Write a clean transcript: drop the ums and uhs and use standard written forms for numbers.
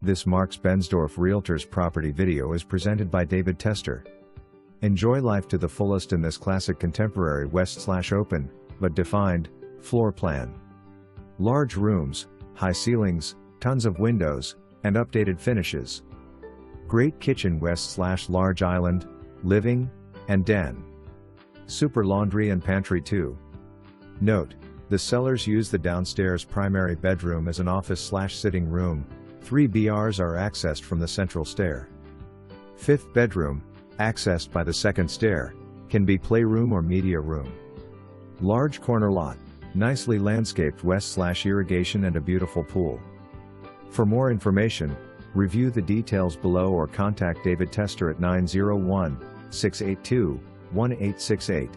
This Marx-Bensdorf Realtors property video is presented by David Tester. Enjoy life to the fullest in this classic contemporary west/open, but defined, floor plan. Large rooms, high ceilings, tons of windows, and updated finishes. Great kitchen west/large island, living, and den. Super laundry and pantry too. Note, the sellers use the downstairs primary bedroom as an office/sitting room. 3 BRs are accessed from the central stair. 5th bedroom, accessed by the second stair, can be playroom or media room. Large corner lot, nicely landscaped west/irrigation and a beautiful pool. For more information, review the details below or contact David Tester at 901-682-1868.